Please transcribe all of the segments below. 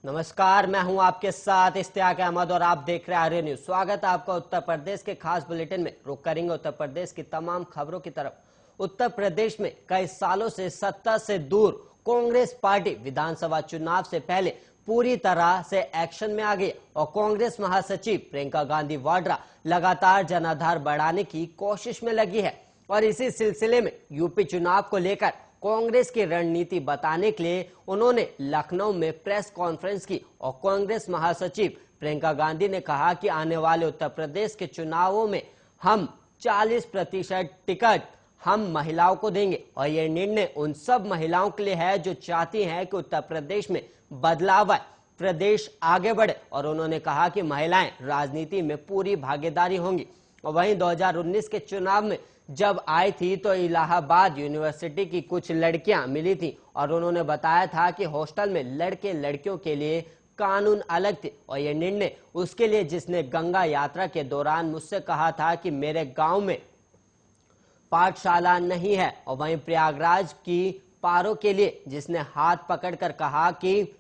नमस्कार, मैं हूं आपके साथ इश्तियाक अहमद और आप देख रहे हैं आर्य न्यूज। स्वागत है आपका उत्तर प्रदेश के खास बुलेटिन में। रुक करेंगे उत्तर प्रदेश की तमाम खबरों की तरफ। उत्तर प्रदेश में कई सालों से सत्ता से दूर कांग्रेस पार्टी विधानसभा चुनाव से पहले पूरी तरह से एक्शन में आ गई और कांग्रेस महासचिव प्रियंका गांधी वाड्रा लगातार जनाधार बढ़ाने की कोशिश में लगी है। और इसी सिलसिले में यूपी चुनाव को लेकर कांग्रेस की रणनीति बताने के लिए उन्होंने लखनऊ में प्रेस कॉन्फ्रेंस की और कांग्रेस महासचिव प्रियंका गांधी ने कहा कि आने वाले उत्तर प्रदेश के चुनावों में हम 40% टिकट हम महिलाओं को देंगे और यह निर्णय उन सब महिलाओं के लिए है जो चाहती हैं कि उत्तर प्रदेश में बदलाव आए, प्रदेश आगे बढ़े। और उन्होंने कहा कि महिलाएं राजनीति में पूरी भागीदारी होंगी। और वहीं 2019 के चुनाव में जब आई थी तो इलाहाबाद यूनिवर्सिटी की कुछ लड़कियां मिली थी और उन्होंने बताया था कि हॉस्टल में लड़के लड़कियों के लिए कानून अलग थे और यह निर्णय उसके लिए जिसने गंगा यात्रा के दौरान मुझसे कहा था कि मेरे गांव में पाठशाला नहीं है। और वहीं प्रयागराज की पारों के लिए जिसने हाथ पकड़कर कहा कि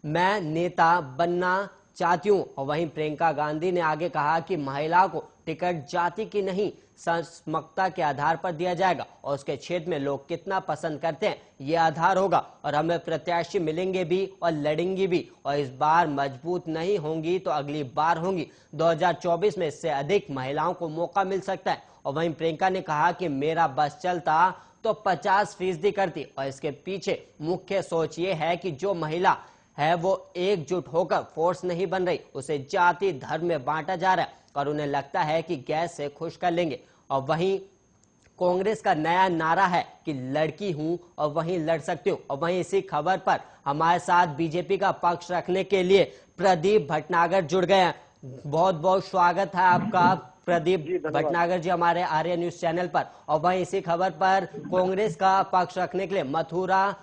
मैं नेता बनना चाहती हूं। और वहीं प्रियंका गांधी ने आगे कहा कि महिला को टिकट जाति की नहीं सक्षमता के आधार पर दिया जाएगा और उसके क्षेत्र में लोग कितना पसंद करते हैं ये आधार होगा और हमें प्रत्याशी मिलेंगे भी और लड़ेंगी भी और इस बार मजबूत नहीं होंगी तो अगली बार होंगी। 2024 में इससे अधिक महिलाओं को मौका मिल सकता है। और वहीं प्रियंका ने कहा कि मेरा बस चलता तो 50% करती और इसके पीछे मुख्य सोच ये है कि जो महिला है वो एकजुट होकर फोर्स नहीं बन रही, उसे जाति धर्म में बांटा जा रहा है और उन्हें लगता है कि गैस से खुश कर लेंगे। और वहीं कांग्रेस का नया नारा है कि लड़की हूं और वहीं लड़ सकती हूं। और वहीं इसी खबर पर हमारे साथ बीजेपी का पक्ष रखने के लिए प्रदीप भटनागर जुड़ गए हैं। बहुत बहुत स्वागत है आपका प्रदीप भटनागर जी हमारे आर्य न्यूज चैनल पर। और वहीं इसी खबर पर कांग्रेस का पक्ष रखने के लिए मथुरा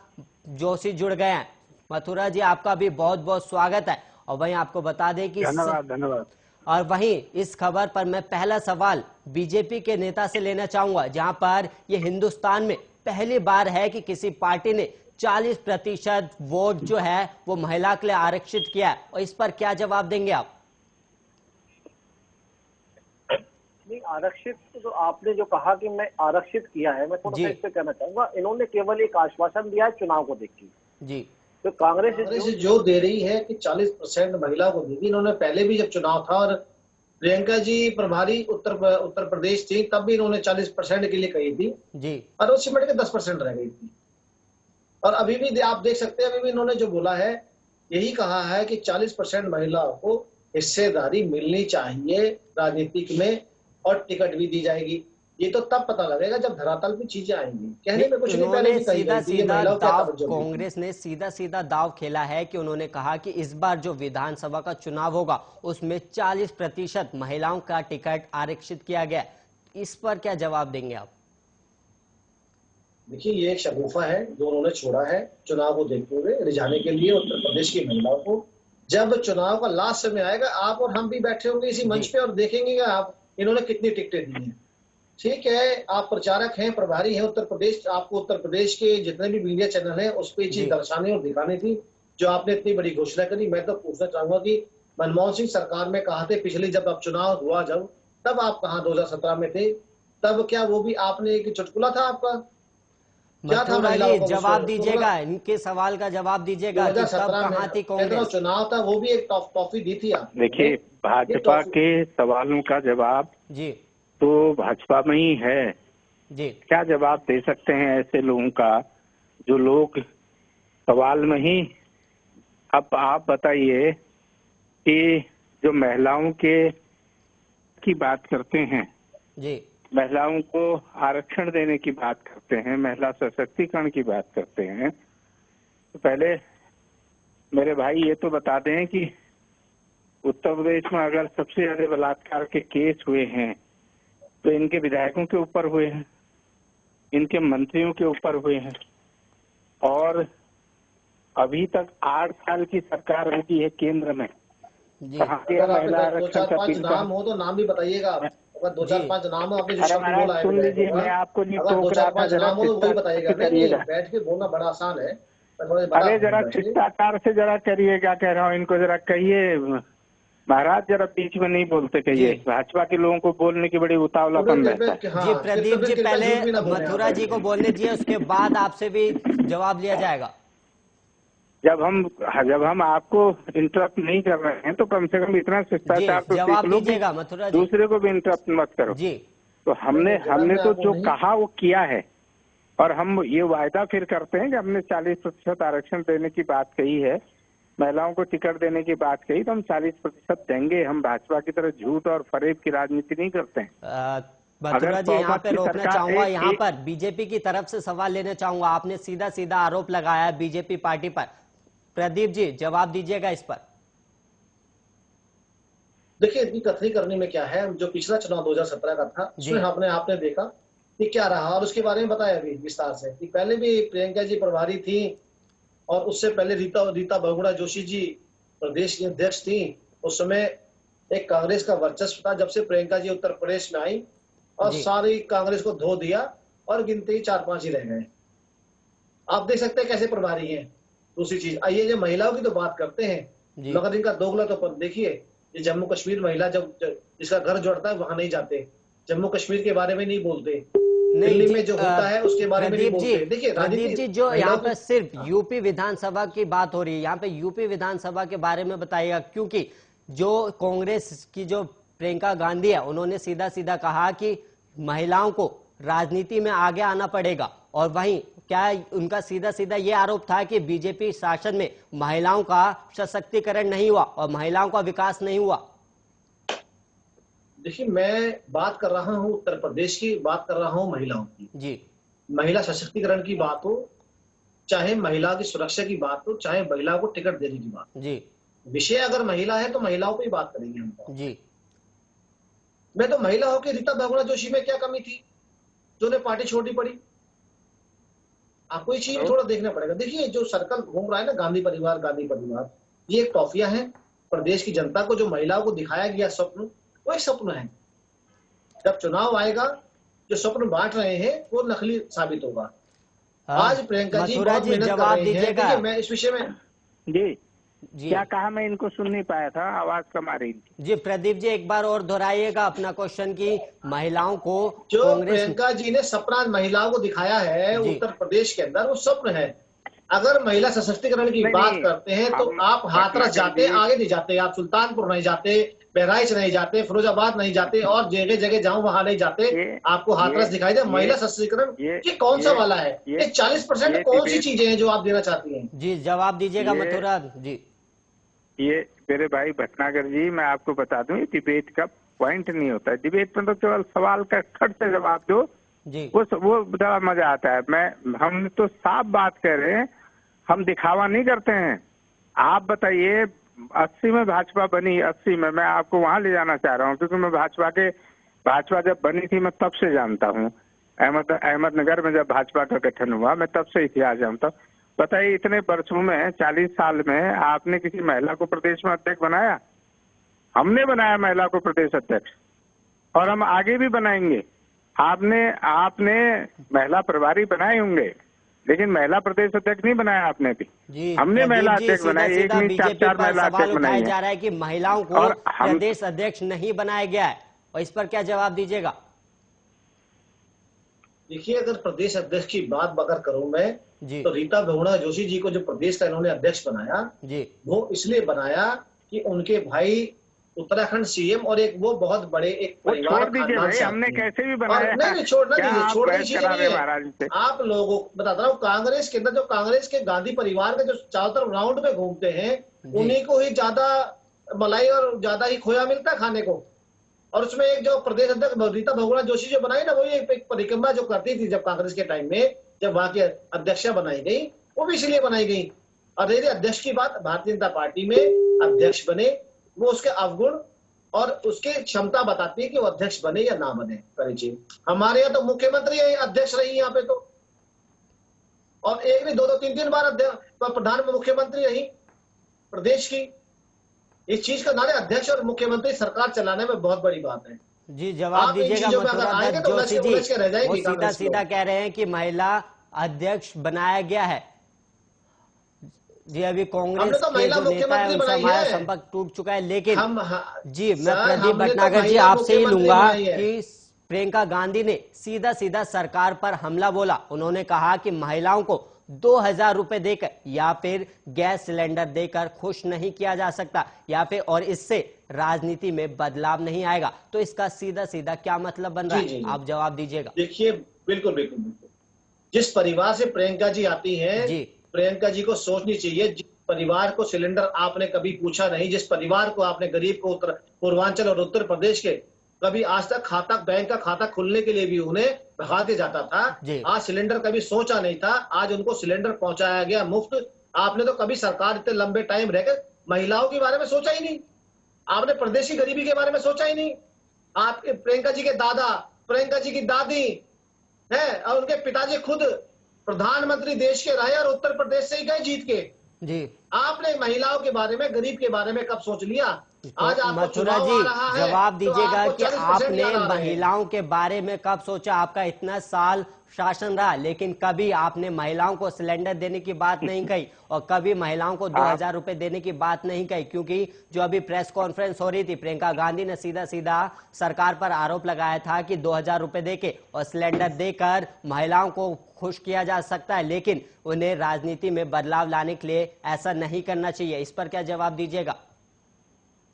जोशी जुड़ गए हैं। मथुरा जी आपका भी बहुत बहुत स्वागत है। और वहीं आपको बता दें कि धन्यवाद। और वहीं इस खबर पर मैं पहला सवाल बीजेपी के नेता से लेना चाहूंगा, जहां पर ये हिंदुस्तान में पहली बार है कि किसी पार्टी ने 40% वोट जो है वो महिला के लिए आरक्षित किया है और इस पर क्या जवाब देंगे आप? नहीं, आरक्षित तो आपने जो कहा कि मैं आरक्षित किया है, मैं थोड़ा सा इस पे कहना चाहूंगा। इन्होंने केवल एक आश्वासन दिया है चुनाव को देख के जी। तो कांग्रेस जो दे रही है कि 40% महिला को देगी। इन्होंने पहले भी जब चुनाव था और प्रियंका जी प्रभारी उत्तर प्रदेश थी तब भी इन्होंने 40% के लिए कही थी जी और वो सिमट के 10% रह गई थी। और अभी भी आप देख सकते हैं, अभी भी इन्होंने जो बोला है यही कहा है कि 40% महिलाओं को हिस्सेदारी मिलनी चाहिए राजनीतिक में और टिकट भी दी जाएगी। ये तो तब पता लगेगा जब धरातल पे चीजें आएंगी। कहने में कुछ नहीं, पहले भी सीधा दाव कांग्रेस ने सीधा दाव खेला है कि उन्होंने कहा कि इस बार जो विधानसभा का चुनाव होगा उसमें 40% महिलाओं का टिकट आरक्षित किया गया। इस पर क्या जवाब देंगे आप? देखिए, ये एक शगुफा है जो उन्होंने छोड़ा है चुनाव को देखते हुए रिझाने के लिए उत्तर प्रदेश की महिलाओं को। जब चुनाव का लास्ट समय आएगा आप और हम भी बैठे होंगे इसी मंच पे और देखेंगे आप इन्होंने कितनी टिकटें दी हैं। ठीक है, आप प्रचारक हैं, प्रभारी हैं उत्तर प्रदेश, आपको उत्तर प्रदेश के जितने भी मीडिया चैनल हैं उस पर चीज दर्शाने और दिखानी थी जो आपने इतनी बड़ी घोषणा करी। मैं तो पूछना चाहूंगा कि मनमोहन सिंह सरकार में कहा थे पिछली जब आप चुनाव हुआ जब तब आप कहाँ 2017 में थे? तब क्या वो भी आपने एक चुटकुला था आपका? क्या था? जवाब दीजिएगा, इनके सवाल का जवाब दीजिएगा। 2017 में चुनाव था, वो भी एक टॉफी दी थी आप। देखिए, भाजपा के सवालों का जवाब जी तो भाजपा में ही है जी। क्या जवाब दे सकते हैं ऐसे लोगों का जो लोग सवाल में ही। अब आप बताइए कि जो महिलाओं के की बात करते हैं जी, महिलाओं को आरक्षण देने की बात करते हैं, महिला सशक्तिकरण की बात करते हैं, तो पहले मेरे भाई ये तो बता दें कि उत्तर प्रदेश में अगर सबसे ज्यादा बलात्कार के केस हुए हैं तो इनके विधायकों के ऊपर हुए हैं, इनके मंत्रियों के ऊपर हुए हैं। और अभी तक 8 साल की सरकार होगी है केंद्र में। कहाँ के महिला आरक्षण का नाम हो तो नाम भी बताइएगा। अगर 2-4-5 नाम हो आपने जो बोला है, सुन लीजिए, मैं आपको नहीं टोक रहा था, नाम हो तो वही बताइएगा। नहीं, बैठ के बोलना बड़ा आसान है। अरे जरा शिष्टाचार से जरा करिए, क्या कह रहा हूँ, इनको जरा कहिए महाराज, जरा बीच में नहीं बोलते कहिए। भाजपा के लोगों को बोलने की बड़ी उतावलापन रहता है। जी प्रदीप जी, पहले मथुरा जी को बोलने दीजिए, उसके बाद आपसे भी जवाब लिया जाएगा। जब हम आपको इंटरप्ट नहीं कर रहे हैं तो कम से कम इतना शिष्टाचार तो जवाब दीजिएगा मथुरा जी, दूसरे को भी इंटरप्ट मत करो जी। तो हमने तो जो कहा वो किया है, और हम ये वायदा फिर करते हैं कि हमने 40% आरक्षण देने की बात कही है, महिलाओं को टिकट देने की बात कही, तो हम 40% देंगे। हम भाजपा की तरह झूठ और फरेब की राजनीति नहीं करते हैं। मथुरा जी, यहाँ पे रोकना चाहूंगा, यहाँ पर बीजेपी की तरफ से सवाल लेना चाहूंगा। आपने सीधा सीधा आरोप लगाया बीजेपी पार्टी पर। प्रदीप जी जवाब दीजिएगा इस पर। देखिए, इतनी कथनी करने में क्या है, जो पिछला चुनाव 2017 का था उसमें आपने देखा कि क्या रहा, और उसके बारे में बताया भी विस्तार से कि पहले भी प्रियंका जी प्रभारी थी, और उससे पहले रीता बहुगुणा जोशी जी प्रदेश की अध्यक्ष थी। उस समय एक कांग्रेस का वर्चस्व था। जब से प्रियंका जी उत्तर प्रदेश में आई और सारी कांग्रेस को धो दिया, और गिनती 4-5 ही रह गए। आप देख सकते हैं कैसे प्रभारी हैं। दूसरी चीज, आइए जो महिलाओं की तो बात करते हैं, मगर इनका दोगलापन देखिए। ये जम्मू कश्मीर महिला जब जिसका घर जोड़ता है वहां नहीं जाते, जम्मू कश्मीर के बारे में नहीं बोलते, दिल्ली में जो होता है उसके बारे में नहीं बोलते। देखिए प्रदीप जी, जो यहाँ पर सिर्फ यूपी विधानसभा की बात हो रही है, यहाँ पे यूपी विधानसभा के बारे में बताइएगा, क्योंकि जो कांग्रेस की जो प्रियंका गांधी है, उन्होंने सीधा सीधा कहा कि महिलाओं को राजनीति में आगे आना पड़ेगा, और वहीं क्या उनका सीधा सीधा ये आरोप था कि बीजेपी शासन में महिलाओं का सशक्तिकरण नहीं हुआ और महिलाओं का विकास नहीं हुआ। देखिए, मैं बात कर रहा हूं उत्तर प्रदेश की, बात कर रहा हूं महिलाओं की जी। महिला सशक्तिकरण की बात हो, चाहे महिला की सुरक्षा की बात हो, चाहे महिला को टिकट देने की बात जी। विषय अगर महिला है तो महिलाओं की बात करेंगे हम जी। मैं तो महिला होकर रीता बहुगुणा जोशी में क्या कमी थी जो उन्हें पार्टी छोड़नी पड़ी? आपको ये चीज थोड़ा देखना पड़ेगा। देखिए, जो सर्कल घूम रहा है ना, गांधी परिवार, ये एक टॉफिया है। प्रदेश की जनता को जो महिलाओं को दिखाया गया स्वप्न, वो एक स्वप्न है। जब चुनाव आएगा, जो स्वप्न बांट रहे हैं वो नकली साबित होगा। आज प्रियंका जी बहुत मेहनत कर रही हैं। देखिए, मैं इस विषय में जी क्या कहा, मैं इनको सुन नहीं पाया था, आवाज कम आ रही थी जी। प्रदीप जी एक बार और दोहराइएगा अपना क्वेश्चन की महिलाओं को जो प्रियंका जी ने सपना महिलाओं को दिखाया है उत्तर प्रदेश के अंदर, वो स्वप्न है। अगर महिला सशक्तिकरण की बात करते हैं तो आप हाथरस जाते, आगे नहीं जाते, आप सुल्तानपुर नहीं जाते, बहराइच नहीं जाते, फिरोजाबाद नहीं जाते, और जगह जगह जाऊं वहां नहीं जाते, आपको हाथरस दिखाई दे। महिला सशक्तिकरण ये कौन सा वाला है? ये 40% कौन सी चीजें हैं जो आप देना चाहती हैं? जी जवाब दीजिएगा मथुरा जी। ये मेरे भाई भटनागर जी, मैं आपको बता दूं, ये डिबेट का पॉइंट नहीं होता है। डिबेट में तो केवल सवाल का खट से जवाब दो जी, वो बड़ा मजा आता है। हम तो साफ बात कह रहे हैं, हम दिखावा नहीं करते हैं। आप बताइए, 80 में भाजपा बनी, 80 में मैं आपको वहां ले जाना चाह रहा हूँ, क्योंकि मैं भाजपा जब बनी थी मैं तब से जानता हूँ। अहमदनगर में जब भाजपा का गठन हुआ, मैं तब से इतिहास जानता हूँ। बताइए, इतने वर्षों में, 40 साल में आपने किसी महिला को प्रदेश में अध्यक्ष बनाया? हमने बनाया महिला को प्रदेश अध्यक्ष, और हम आगे भी बनाएंगे। आपने महिला प्रभारी बनाए होंगे, लेकिन महिला प्रदेश अध्यक्ष नहीं बनाया आपने भी। हमने महिला अध्यक्ष बनाई, एक नहीं 4 महिला अध्यक्ष बनाई जा रहा है कि महिलाओं को प्रदेश अध्यक्ष नहीं बनाया गया है, और इस पर क्या जवाब दीजिएगा? देखिए, अगर प्रदेश अध्यक्ष की बात अगर करूं मैं तो रीता बहुगुणा जोशी जी को जो प्रदेश का इन्होंने अध्यक्ष बनाया जी, वो इसलिए बनाया कि उनके भाई उत्तराखंड सीएम और एक वो बहुत बड़े एक परिवार, छोड़ दीजिए भाई, हमने कैसे भी बनाया। नहीं, छोड़ना दीजिए, छोड़ने की चीज नहीं है। आप लोगों को बताता रहा हूँ, कांग्रेस के अंदर जो कांग्रेस के गांधी परिवार के जो चारों तरफ राउंड में घूमते हैं, उन्हीं को ही ज्यादा मलाई और ज्यादा ही खोया मिलता है खाने को। और उसमें एक जो प्रदेश अध्यक्ष रीता बहुगुणा जोशी जो बनाई ना, वही एक परिक्रमा जो करती थी जब कांग्रेस के टाइम में, जब वहां की अध्यक्षा बनाई गई, वो भी इसलिए बनाई गई। और यदि अध्यक्ष की बात, भारतीय जनता पार्टी में अध्यक्ष बने, वो उसके अवगुण और उसके क्षमता बताती है कि वो अध्यक्ष बने या ना बने। परिचय हमारे यहाँ तो मुख्यमंत्री अध्यक्ष रही यहाँ पे तो, और एक नहीं 2-2, 3-3 बार प्रधान मुख्यमंत्री रही प्रदेश की। इस चीज का नारे अध्यक्ष और मुख्यमंत्री सरकार चलाने में बहुत बड़ी बात है जी। जवाब दीजिएगा मथुरा जोशी जी। वो सीधा सीधा कह रहे हैं कि महिला अध्यक्ष बनाया गया है, जी अभी कांग्रेस हमने तो के महिला जो नेता है मुख्यमंत्री उनसे बनाई हमारा है। संपर्क टूट चुका है, लेकिन जी मैं सर, प्रदीप हमने तो भटनागर जी महिला आपसे ही मुख्यमंत्री लूंगा बनाई है। कि प्रियंका गांधी ने सीधा सीधा सरकार पर हमला बोला। उन्होंने कहा कि महिलाओं को 2,000 रुपए देकर या फिर गैस सिलेंडर देकर खुश नहीं किया जा सकता, या फिर और इससे राजनीति में बदलाव नहीं आएगा। तो इसका सीधा सीधा क्या मतलब बन रहा जी है, जी आप जवाब दीजिएगा। देखिए, बिल्कुल बिल्कुल बिल्कुल, जिस परिवार से प्रियंका जी आती हैं, जी प्रियंका जी को सोचनी चाहिए, जिस परिवार को सिलेंडर आपने कभी पूछा नहीं, जिस परिवार को आपने गरीब को पूर्वांचल और उत्तर प्रदेश के कभी आज तक खाता, बैंक का खाता खुलने के लिए भी उन्हें भगा दिया जाता था, आज सिलेंडर कभी सोचा नहीं था, आज उनको सिलेंडर पहुंचाया गया मुफ्त। आपने तो कभी सरकार इतने लंबे टाइम रहकर महिलाओं के बारे में सोचा ही नहीं, आपने प्रदेश की गरीबी के बारे में सोचा ही नहीं। आपके प्रियंका जी के दादा, प्रियंका जी की दादी है और उनके पिताजी खुद प्रधानमंत्री देश के रहे और उत्तर प्रदेश से ही गए जीत के। जी आपने महिलाओं के बारे में, गरीब के बारे में कब सोच लिया? आज तो आपको मथुरा चुनाव जी आ रहा है जवाब तो दीजिएगा आपको कि 40% आपने याद आ रहे हैं। महिलाओं के बारे में कब सोचा? आपका इतना साल शासन रहा, लेकिन कभी आपने महिलाओं को सिलेंडर देने की बात नहीं कही और कभी महिलाओं को 2,000 रुपए देने की बात नहीं कही, क्योंकि जो अभी प्रेस कॉन्फ्रेंस हो रही थी, प्रियंका गांधी ने सीधा सीधा सरकार पर आरोप लगाया था कि 2,000 रुपए देके और सिलेंडर देकर महिलाओं को खुश किया जा सकता है, लेकिन उन्हें राजनीति में बदलाव लाने के लिए ऐसा नहीं करना चाहिए। इस पर क्या जवाब दीजिएगा?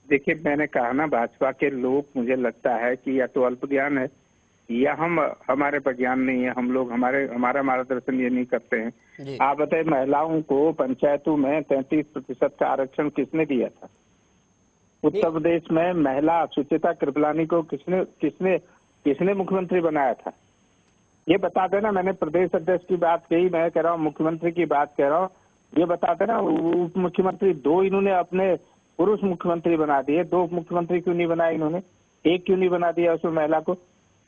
देखिए, मैंने कहा ना, भाजपा के लोग, मुझे लगता है कि या तो अल्प ज्ञान है या हमारे पर ज्ञान नहीं है। हम लोग हमारा मार्गदर्शन ये नहीं करते हैं। आप बताइए, महिलाओं को पंचायतों में 33% का आरक्षण किसने दिया था? उत्तर प्रदेश में महिला सुचिता कृपलानी को किसने मुख्यमंत्री बनाया था? ये बता देना। मैंने प्रदेश अध्यक्ष की बात कही, मैं कह रहा हूँ मुख्यमंत्री की बात कह रहा हूँ। ये बता देना, उप मुख्यमंत्री 2 इन्होंने अपने पुरुष मुख्यमंत्री बना दिए, 2 मुख्यमंत्री क्यों नहीं बनाए इन्होंने? 1 क्यों नहीं बना दिया उसमें महिला को?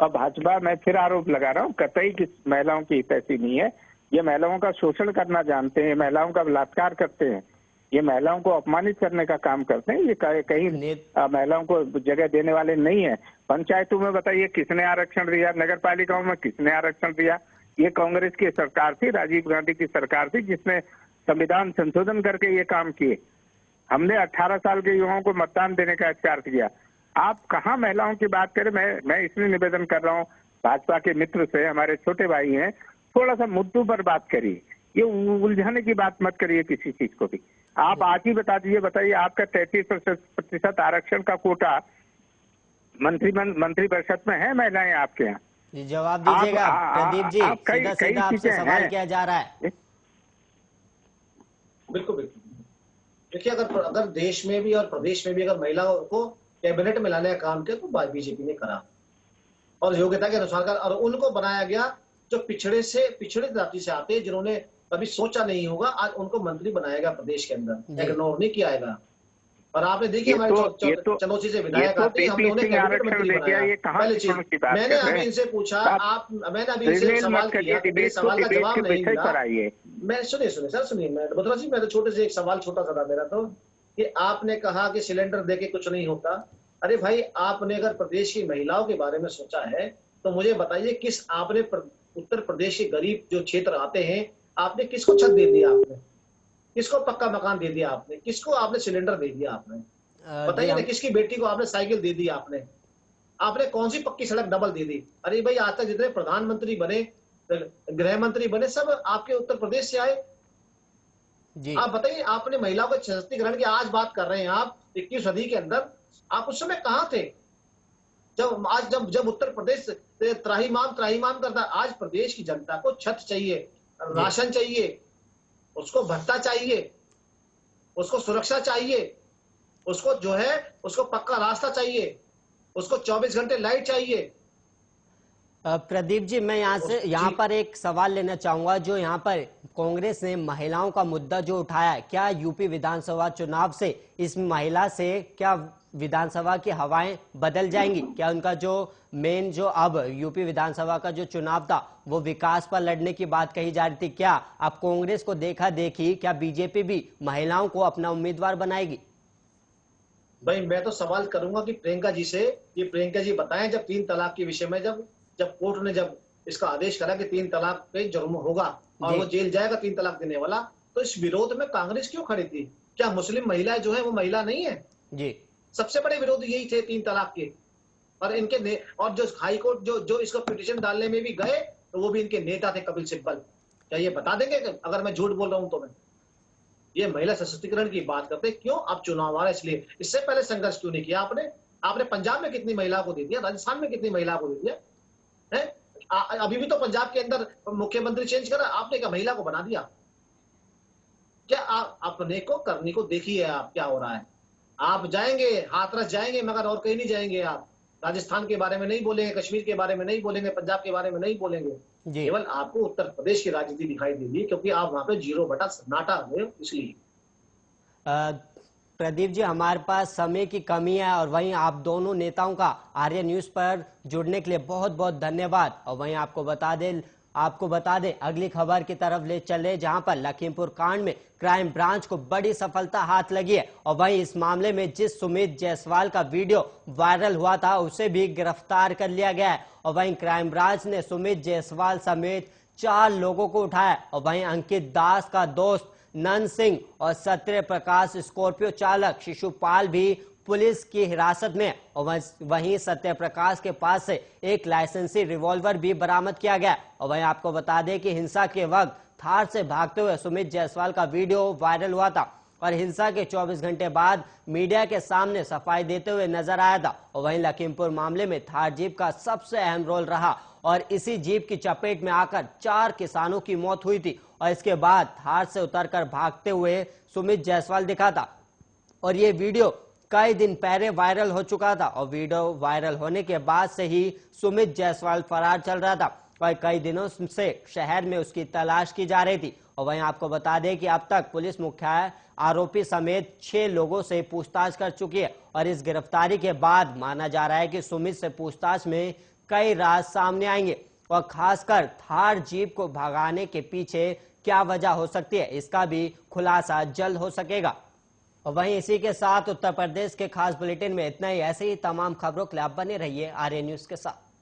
अब भाजपा, मैं फिर आरोप लगा रहा हूँ, कतई किस महिलाओं की हितैषी नहीं है। ये महिलाओं का शोषण करना जानते हैं, महिलाओं का बलात्कार करते हैं, ये महिलाओं को अपमानित करने का काम करते हैं। ये कहीं महिलाओं को जगह देने वाले नहीं है। पंचायतों में बताइए किसने आरक्षण दिया? नगर पालिकाओं में किसने आरक्षण दिया? ये कांग्रेस की सरकार थी, राजीव गांधी की सरकार थी, जिसने संविधान संशोधन करके ये काम किए। हमने 18 साल के युवाओं को मतदान देने का अधिकार दिया। आप कहाँ महिलाओं की बात करें? मैं इसलिए निवेदन कर रहा हूँ भाजपा के मित्र से, हमारे छोटे भाई हैं, थोड़ा सा मुद्दों पर बात करिए, ये उलझाने की बात मत करिए किसी चीज को भी। आप आज ही बता दीजिए, बताइए आपका 33% आरक्षण का कोटा मंत्री परिषद में है महिलाएं आपके यहाँ? जवाब दीजिएगा प्रदीप जी, सीधा सीधा आपसे सवाल किया जा रहा है। बिल्कुल बिल्कुल। देखिए, अगर देश में भी और प्रदेश में भी अगर महिलाओं को कैबिनेट में लाने का काम किया तो बीजेपी ने करा और योग्यता के अनुसार और उनको बनाया गया जो पिछड़े जाति से आते हैं, जिन्होंने कभी सोचा नहीं होगा, आज उनको मंत्री बनाया गया प्रदेश के अंदर, इग्नोर नहीं किया जाएगा। और आपने देखिए हमारे चनौसी से विधायक आते हैं, हमने उन्हें कैबिनेट मंत्री बनाया। पहली चीज मैंने अभी इनसे पूछा, मैंने अभी इनसे सवाल किया, मेरे सवाल का जवाब नहीं मिला। मैं सुनिए सर, सुनिए, मथुरा जी, मैं तो छोटे से एक सवाल छोटा सा था मेरा, तो कि आपने कहा कि सिलेंडर देके कुछ नहीं होता। अरे भाई, आपने अगर प्रदेश की महिलाओं के बारे में सोचा है तो मुझे बताइए, आपने उत्तर प्रदेश के गरीब जो क्षेत्र आते हैं, आपने किसको छत दे दिया? आपने किसको पक्का मकान दे दिया? आपने किसको आपने सिलेंडर दे दिया? आपने बताइए ना, किसकी बेटी को आपने साइकिल दे दी? आपने कौन सी पक्की सड़क डबल दे दी? अरे भाई, आज तक जितने प्रधानमंत्री बने, गृह मंत्री बने, सब आपके उत्तर प्रदेश से आए। आप बताइए, आपने महिलाओं के सशक्तिकरण की आज बात कर रहे हैं आप 21वीं सदी के अंदर, आप उस समय कहाँ थे? जब उत्तर प्रदेश त्राहिमाम करता। आज प्रदेश की जनता को छत चाहिए, राशन चाहिए, उसको भत्ता चाहिए, उसको सुरक्षा चाहिए, उसको जो है उसको पक्का रास्ता चाहिए, उसको 24 घंटे लाइट चाहिए। प्रदीप जी, मैं यहाँ पर एक सवाल लेना चाहूंगा। जो यहाँ पर कांग्रेस ने महिलाओं का मुद्दा जो उठाया, क्या यूपी विधानसभा चुनाव से इस महिला से क्या विधानसभा की हवाएं बदल जाएंगी? क्या उनका जो मेन जो अब यूपी विधानसभा का जो चुनाव था वो विकास पर लड़ने की बात कही जा रही थी, क्या अब कांग्रेस को देखा देखी क्या बीजेपी भी महिलाओं को अपना उम्मीदवार बनाएगी? भाई, मैं तो सवाल करूंगा कि प्रियंका जी से, ये प्रियंका जी बताएं, जब 3 तलाक के विषय में जब कोर्ट ने इसका आदेश करा कि 3 तलाक पे जुर्म होगा और वो जेल जाएगा 3 तलाक देने वाला, तो इस विरोध में कांग्रेस क्यों खड़ी थी? क्या मुस्लिम महिलाएं जो है वो महिला नहीं है? जी, सबसे बड़े विरोधी यही थे 3 तलाक के। और और जो हाई कोर्ट जो इसको पिटीशन डालने में भी गए, तो वो भी इनके नेता थे, कपिल सिब्बल। क्या ये बता देंगे अगर मैं झूठ बोल रहा हूं तो? मैं ये महिला सशक्तिकरण की बात करते क्यों? अब चुनाव आ रहा है इसलिए। इससे पहले संघर्ष क्यों नहीं किया आपने पंजाब में कितनी महिलाओं को दे दिया, राजस्थान में कितनी महिलाओं को दे दिया है? अभी भी तो पंजाब के अंदर मुख्यमंत्री चेंज करा, आपने क्या महिला को बना दिया? क्या अपने को करने को देखिए आप क्या हो रहा है। आप जाएंगे, हाथरस जाएंगे, मगर और कहीं नहीं जाएंगे। आप राजस्थान के बारे में नहीं बोलेंगे, कश्मीर के बारे में नहीं बोलेंगे, पंजाब के बारे में नहीं बोलेंगे। केवल आपको उत्तर प्रदेश की राजनीति दिखाई देगी, क्योंकि आप वहां पे 0/सन्नाटा हुए, इसलिए। प्रदीप जी, हमारे पास समय की कमी है और वहीं आप दोनों नेताओं का आर्य न्यूज पर जुड़ने के लिए बहुत बहुत धन्यवाद। और वहीं आपको बता दें अगली खबर की तरफ ले चले, जहां पर लखीमपुर कांड में क्राइम ब्रांच को बड़ी सफलता हाथ लगी है। और वहीं इस मामले में जिस सुमित जायसवाल का वीडियो वायरल हुआ था, उसे भी गिरफ्तार कर लिया गया है। और वहीं क्राइम ब्रांच ने सुमित जायसवाल समेत 4 लोगों को उठाया। और वहीं अंकित दास का दोस्त नंद सिंह और सत्य प्रकाश स्कॉर्पियो चालक शिशुपाल भी पुलिस की हिरासत में। और वहीं सत्य प्रकाश के पास से एक लाइसेंसी रिवॉल्वर भी बरामद किया गया। और वहीं आपको बता दें कि हिंसा के वक्त थार से भागते हुए सुमित जायसवाल का वीडियो वायरल हुआ था और हिंसा के 24 घंटे बाद मीडिया के सामने सफाई देते हुए नजर आया था। और वहीं लखीमपुर मामले में थार जीप का सबसे अहम रोल रहा और इसी जीप की चपेट में आकर 4 किसानों की मौत हुई थी। और इसके बाद थार से उतरकर भागते हुए सुमित जायसवाल दिखा था और ये वीडियो कई दिन पहले वायरल हो चुका था। और वीडियो वायरल होने के बाद से ही सुमित जायसवाल फरार चल रहा था और कई दिनों से शहर में उसकी तलाश की जा रही थी। और वहीं आपको बता दें कि अब तक पुलिस मुख्यालय आरोपी समेत 6 लोगों से पूछताछ कर चुकी है। और इस गिरफ्तारी के बाद माना जा रहा है कि सुमित से पूछताछ में कई राज सामने आएंगे और खासकर थार जीप को भगाने के पीछे क्या वजह हो सकती है, इसका भी खुलासा जल्द हो सकेगा। और वहीं इसी के साथ उत्तर प्रदेश के खास बुलेटिन में इतना ही। ऐसे ही तमाम खबरों के लिए आप बने रहिए आर्य न्यूज के साथ।